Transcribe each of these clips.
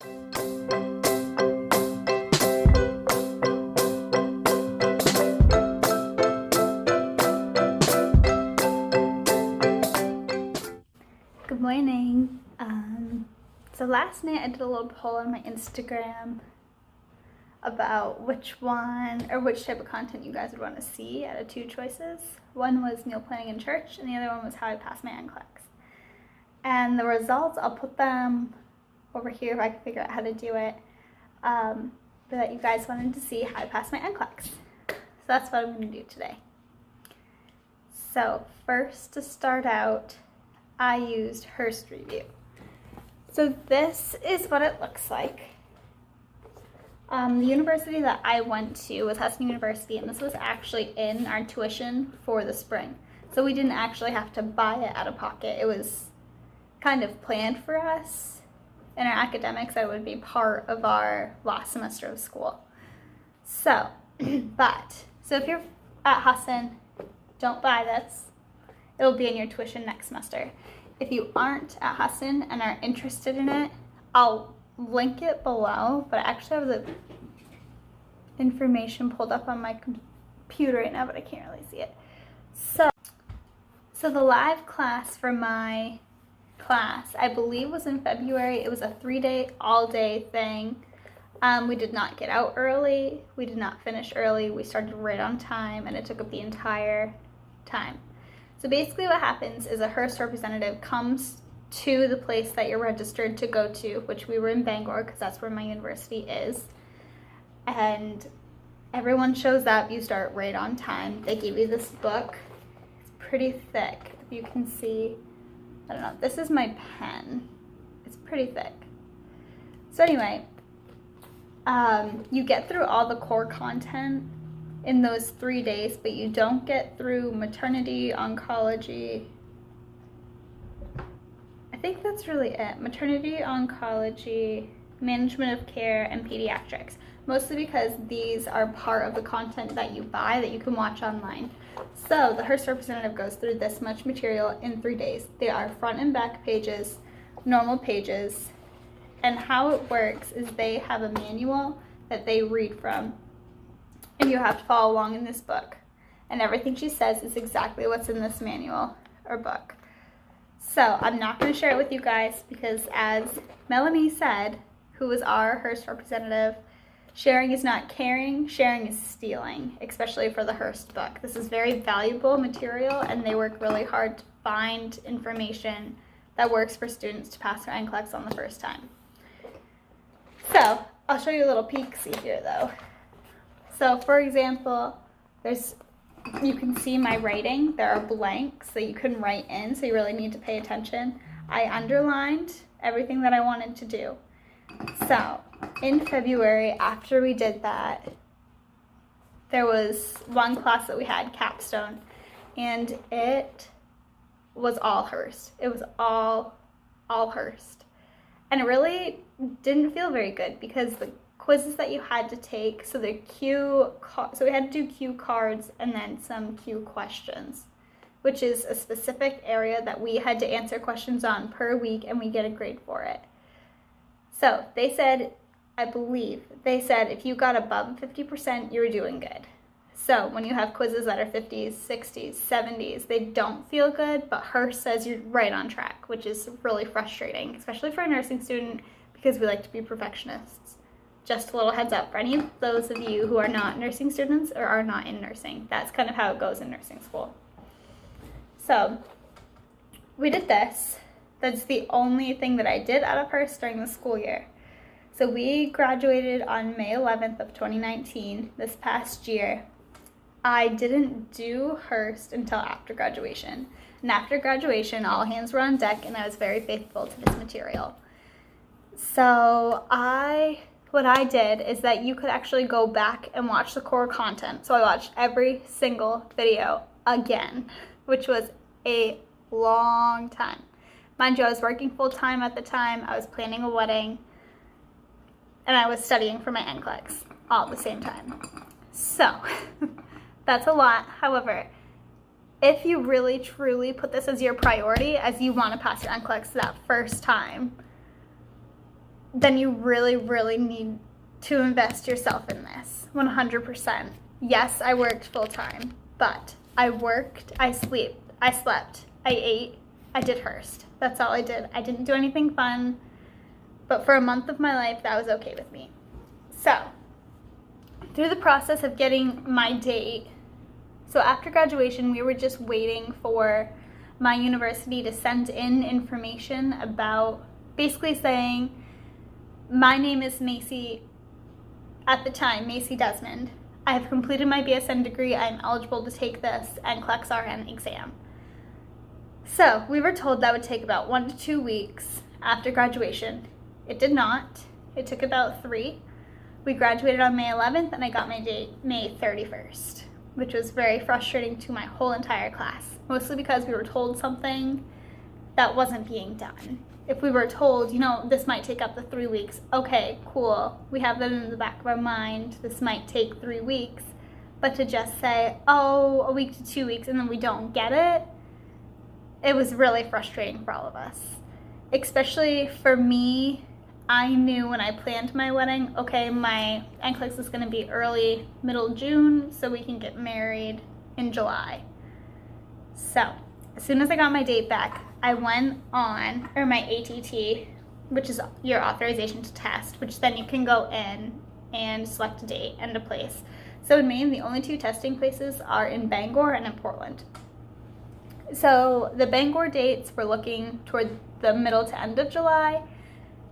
Good morning. So last night I did a little poll on my Instagram about which type of content you guys would want to see out of two choices. One was meal planning in church, and the other one was how I pass my NCLEX. And the results, I'll put them over here if I can figure out how to do it. But you guys wanted to see how I pass my NCLEX. So that's what I'm going to do today. So first, to start out, I used Frist Review. So this is what it looks like. The university that I went to was Huston University, and this was actually in our tuition for the spring. So we didn't actually have to buy it out of pocket. It was kind of planned for us in our academics that it would be part of our last semester of school. So, so if you're at Huston, don't buy this. It'll be in your tuition next semester. If you aren't at Huston and are interested in it, I'll link it below, but I actually have the information pulled up on my computer right now, but I can't really see it. So the live class for my class, I believe, was in February. It was a 3-day, all-day thing. We did not get out early. We did not finish early. We started right on time, and it took up the entire time. So basically what happens is a Frist representative comes to the place that you're registered to go to, which we were in Bangor because that's where my university is. And everyone shows up. You start right on time. They give you this book. It's pretty thick. If you can see, I don't know, this is my pen. It's pretty thick. So anyway, you get through all the core content in those 3 days, but you don't get through maternity, oncology. I think that's really it. Maternity, oncology, management of care, and pediatrics. Mostly because these are part of the content that you buy that you can watch online. So the Frist representative goes through this much material in 3 days. They are front and back pages, normal pages, and how it works is they have a manual that they read from, and you have to follow along in this book. And everything she says is exactly what's in this manual or book. So I'm not going to share it with you guys because, as Melanie said, who was our Frist representative, sharing is not caring, sharing is stealing, especially for the Frist book. This is very valuable material, and they work really hard to find information that works for students to pass their NCLEX on the first time. So I'll show you a little peek-see here though. So for example, you can see my writing. There are blanks that you can write in, so you really need to pay attention. I underlined everything that I wanted to do. So in February, after we did that, there was one class that we had, capstone, and it was all Frist. It was all Frist. And it really didn't feel very good because the quizzes that you had to take, so we had to do cue cards and then some cue questions, which is a specific area that we had to answer questions on per week, and we get a grade for it. So they said, I believe, if you got above 50%, you were doing good. So when you have quizzes that are 50s, 60s, 70s, they don't feel good, but Frist says you're right on track, which is really frustrating, especially for a nursing student, because we like to be perfectionists. Just a little heads up for any of those of you who are not nursing students or are not in nursing. That's kind of how it goes in nursing school. So we did this. That's the only thing that I did out of Frist during the school year. So we graduated on May 11th of 2019, this past year. I didn't do Frist until after graduation. And after graduation, all hands were on deck, and I was very faithful to this material. So what I did is that you could actually go back and watch the core content. So I watched every single video again, which was a long time. Mind you, I was working full-time at the time. I was planning a wedding, and I was studying for my NCLEX all at the same time. So that's a lot. However, if you really truly put this as your priority, as you want to pass your NCLEX that first time, then you really, really need to invest yourself in this, 100%. Yes, I worked full time, but I worked, I slept, I ate, I did Hearst. That's all I did. I didn't do anything fun, but for a month of my life, that was okay with me. So, through the process of getting my date, so after graduation, we were just waiting for my university to send in information about basically saying, my name is Macy, at the time, Macy Desmond. I have completed my BSN degree. I am eligible to take this NCLEX RN exam. So we were told that would take about 1 to 2 weeks after graduation. It did not. It took about 3. We graduated on May 11th and I got my date May 31st, which was very frustrating to my whole entire class, mostly because we were told something that wasn't being done. If we were told, this might take up to 3 weeks, okay, cool. We have that in the back of our mind. This might take 3 weeks. But to just say, a week to 2 weeks, and then we don't get it, it was really frustrating for all of us. Especially for me, I knew when I planned my wedding, okay, my NCLEX is going to be early, middle June, so we can get married in July. So, as soon as I got my date back, I went on, or my ATT, which is your authorization to test, which then you can go in and select a date and a place. So in Maine, the only 2 testing places are in Bangor and in Portland. So the Bangor dates were looking toward the middle to end of July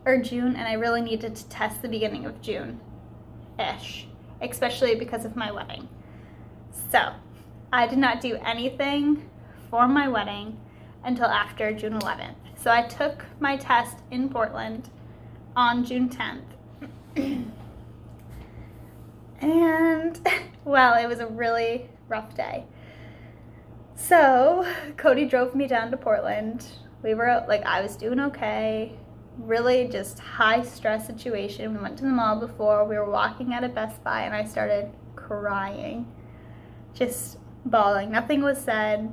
or June, and I really needed to test the beginning of June-ish, especially because of my wedding. So I did not do anything for my wedding until after June 11th. So I took my test in Portland on June 10th. And, well, it was a really rough day. So Cody drove me down to Portland. I was doing okay. Really just high stress situation. We went to the mall before. We were walking out of Best Buy and I started crying. Just bawling. Nothing was said.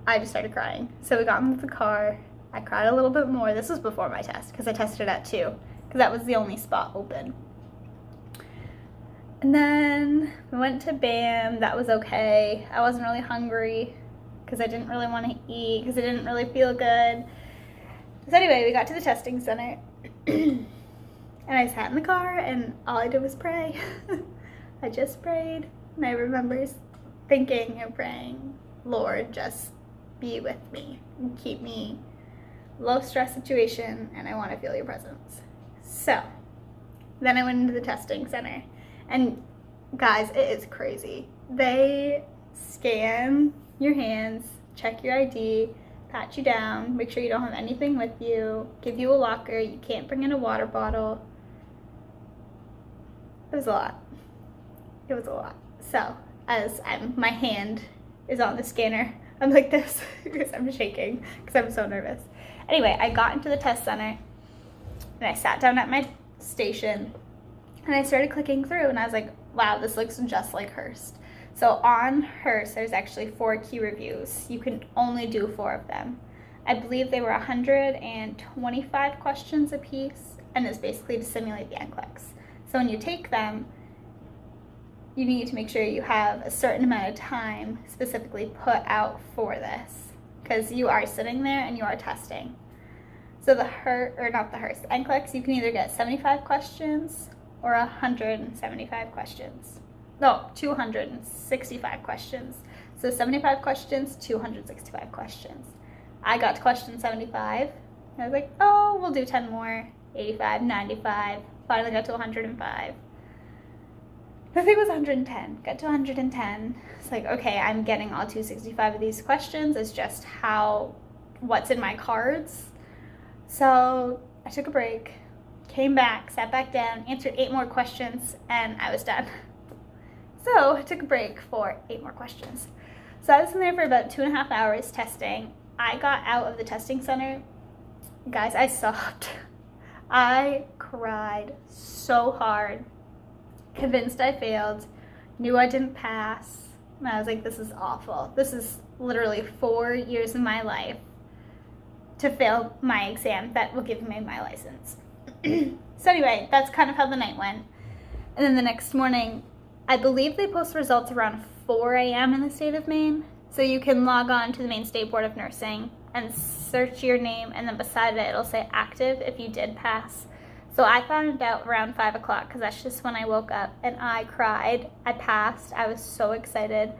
I just started crying. So we got into the car. I cried a little bit more. This was before my test because I tested at 2 because that was the only spot open. And then we went to BAM. That was okay. I wasn't really hungry because I didn't really want to eat because I didn't really feel good. So anyway, we got to the testing center and I sat in the car and all I did was pray. I just prayed and I remember thinking and praying, Lord, just be with me and keep me low stress situation and I want to feel your presence. So then I went into the testing center and guys, it is crazy. They scan your hands, check your ID, pat you down, make sure you don't have anything with you, give you a locker, you can't bring in a water bottle. It was a lot. It was a lot. So as my hand is on the scanner, I'm like this because I'm shaking because I'm so nervous. Anyway, I got into the test center and I sat down at my station and I started clicking through and I was like, wow, this looks just like Hearst. So on Hearst, there's actually 4 key reviews. You can only do 4 of them. I believe they were 125 questions a piece and it's basically to simulate the NCLEX. So when you take them, you need to make sure you have a certain amount of time specifically put out for this because you are sitting there and you are testing. So the NCLEX, you can either get 75 questions or 175 questions. No, 265 questions. So 75 questions, 265 questions. I got to question 75. I was like, we'll do 10 more. 85, 95. Finally got to 105. I think it was 110. Got to 110. It's like, okay, I'm getting all 265 of these questions. It's just what's in my cards. So I took a break, came back, sat back down, answered 8 more questions, and I was done. So I took a break for 8 more questions. So I was in there for about 2.5 hours testing. I got out of the testing center. Guys, I sobbed. I cried so hard. Convinced I failed. Knew I didn't pass. And I was like, this is awful. This is literally 4 years of my life to fail my exam that will give me my license. So anyway, that's kind of how the night went. And then the next morning, I believe they post results around 4 a.m. in the state of Maine. So you can log on to the Maine State Board of Nursing and search your name, and then beside it, it'll say active if you did pass. So I found out around 5 o'clock because that's just when I woke up, and I cried. I passed. I was so excited.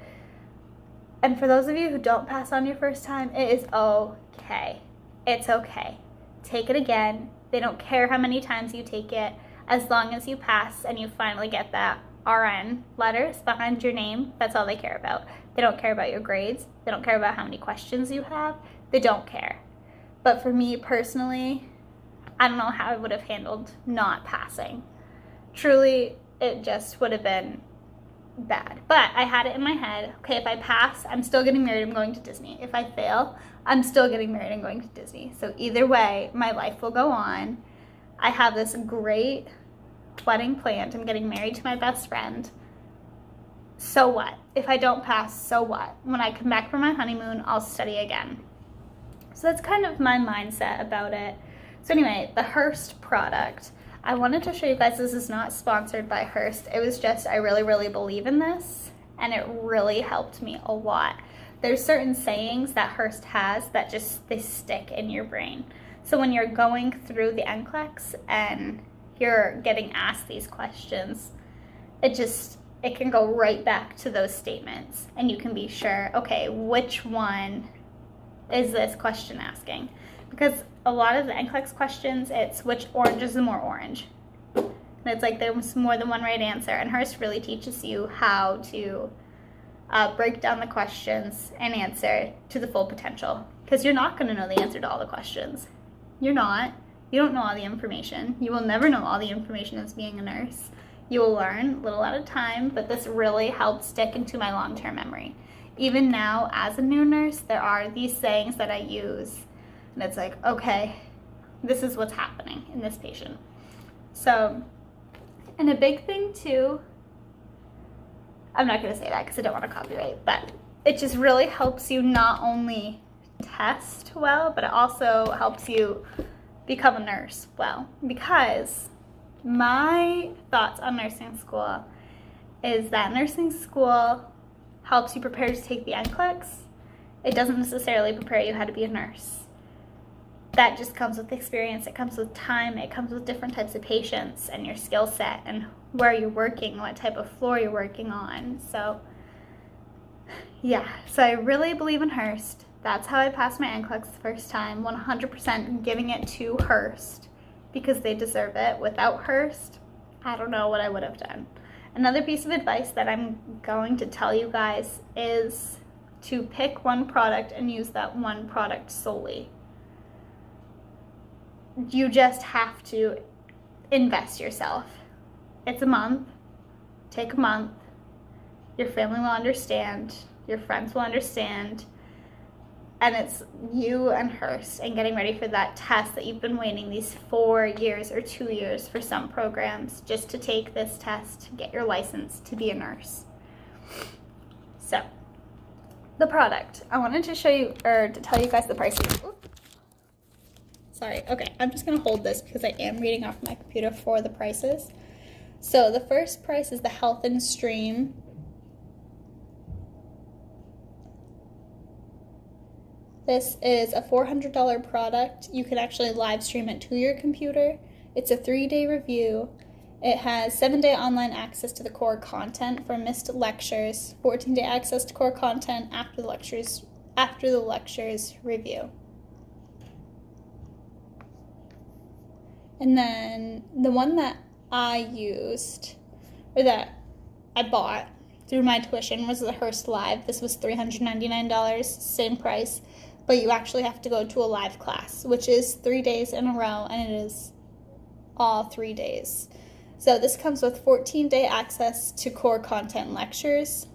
And for those of you who don't pass on your first time, it is okay. It's okay. Take it again. They don't care how many times you take it, as long as you pass and you finally get that RN letters behind your name. That's all they care about. They don't care about your grades. They don't care about how many questions you have. They don't care. But for me personally, I don't know how I would have handled not passing. Truly, it just would have been bad. But I had it in my head, okay, if I pass, I'm still getting married, I'm going to Disney. If I fail, I'm still getting married and going to Disney. So either way, my life will go on. I have this great wedding planned. I'm getting married to my best friend. So what? If I don't pass, so what? When I come back from my honeymoon, I'll study again. So that's kind of my mindset about it. So anyway, the Frist product. I wanted to show you guys, this is not sponsored by Frist. It was just, I really, really believe in this, and it really helped me a lot. There's certain sayings that Frist has that just, they stick in your brain. So when you're going through the NCLEX and you're getting asked these questions, it can go right back to those statements, and you can be sure, okay, which one is this question asking? Because a lot of the NCLEX questions, it's which orange is the more orange. And it's like there's more than one right answer. And Frist really teaches you how to break down the questions and answer to the full potential. Because you're not going to know the answer to all the questions. You're not. You don't know all the information. You will never know all the information as being a nurse. You will learn a little at a time, but this really helped stick into my long-term memory. Even now, as a new nurse, there are these sayings that I use. And it's like, okay, this is what's happening in this patient. So, and a big thing too, I'm not going to say that because I don't want to copyright, but it just really helps you not only test well, but it also helps you become a nurse well. Because my thoughts on nursing school is that nursing school helps you prepare to take the NCLEX. It doesn't necessarily prepare you how to be a nurse. That just comes with experience, it comes with time, it comes with different types of patients and your skill set and where you're working, what type of floor you're working on. So yeah, so I really believe in Frist. That's how I passed my NCLEX the first time, 100% giving it to Frist because they deserve it. Without Frist, I don't know what I would have done. Another piece of advice that I'm going to tell you guys is to pick one product and use that one product solely. You just have to invest yourself. It's a month. Take a month. Your family will understand. Your friends will understand. And it's you and Frist and getting ready for that test that you've been waiting these 4 years or 2 years for some programs just to take this test to get your license to be a nurse. So, the product. I wanted to show you, or to tell you guys the prices. Oops. Sorry, okay, I'm just gonna hold this because I am reading off my computer for the prices. So the first price is the Health and Stream. This is a $400 product. You can actually live stream it to your computer. It's a 3-day review. It has 7-day online access to the core content for missed lectures, 14-day access to core content after the lectures review. And then the one that I used, or that I bought through my tuition, was the Frist Live. This was $399, same price, but you actually have to go to a live class, which is 3 days in a row, and it is all 3 days. So this comes with 14-day access to core content lectures,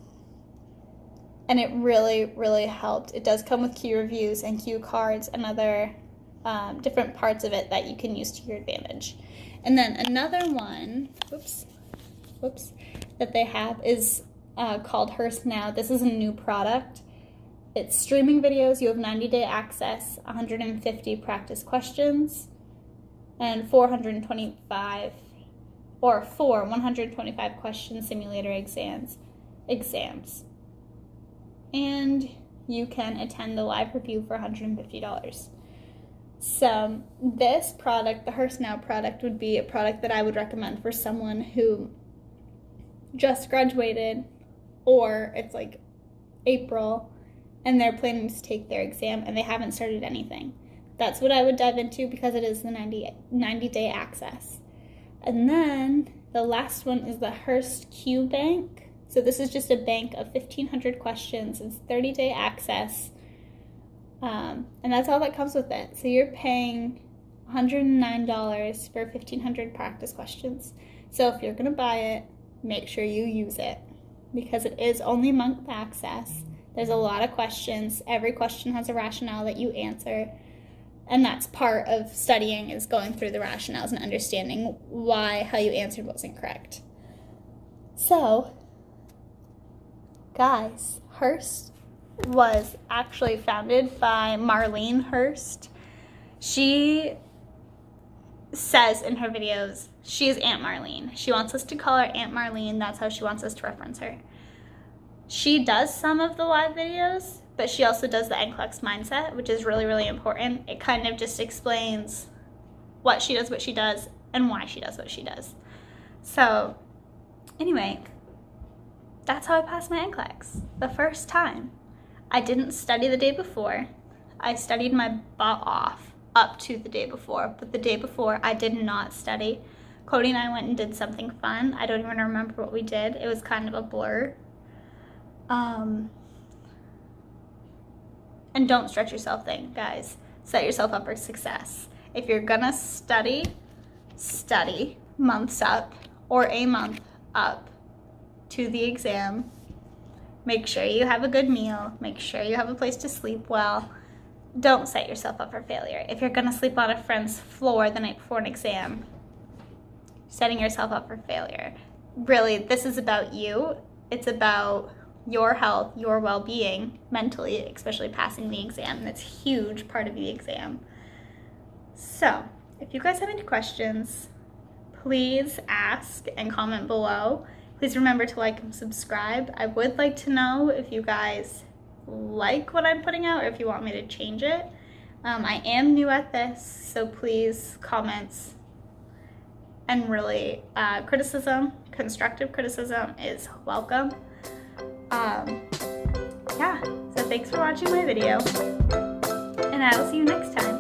and it really, really helped. It does come with cue reviews and cue cards and other different parts of it that you can use to your advantage. And then another one, that they have is called Frist Now. This is a new product. It's streaming videos. You have 90-day access, 150 practice questions, and 425 or 4 125 question simulator exams. And you can attend the live review for $150. So this product, the Hearst Now product, would be a product that I would recommend for someone who just graduated, or it's like April and they're planning to take their exam and they haven't started anything. That's what I would dive into because it is the 90-day access. And then the last one is the Hearst Q Bank. So this is just a bank of 1,500 questions. It's 30-day access. And that's all that comes with it. So you're paying $109 for 1,500 practice questions. So if you're going to buy it, make sure you use it because it is only month access. There's a lot of questions. Every question has a rationale that you answer. And that's part of studying, is going through the rationales and understanding why how you answered wasn't correct. So, guys, Hearst was actually founded by Marlene Hearst. She says in her videos, she is Aunt Marlene. She wants us to call her Aunt Marlene. That's how she wants us to reference her. She does some of the live videos, but she also does the NCLEX mindset, which is really, really important. It kind of just explains what she does, and why she does what she does. So, anyway, that's how I passed my NCLEX. The first time. I didn't study the day before. I studied my butt off up to the day before, but the day before I did not study. Cody and I went and did something fun. I don't even remember what we did. It was kind of a blur. And don't stretch yourself thin, guys. Set yourself up for success. If you're gonna study months up or a month up to the exam. Make sure you have a good meal. Make sure you have a place to sleep well. Don't set yourself up for failure. If you're gonna sleep on a friend's floor the night before an exam, setting yourself up for failure. Really, this is about you. It's about your health, your well-being, mentally, especially passing the exam. That's a huge part of the exam. So, if you guys have any questions, please ask and comment below. Please remember to like and subscribe. I would like to know if you guys like what I'm putting out or if you want me to change it. I am new at this, so please, comments and really constructive criticism is welcome. Yeah, so thanks for watching my video, and I will see you next time.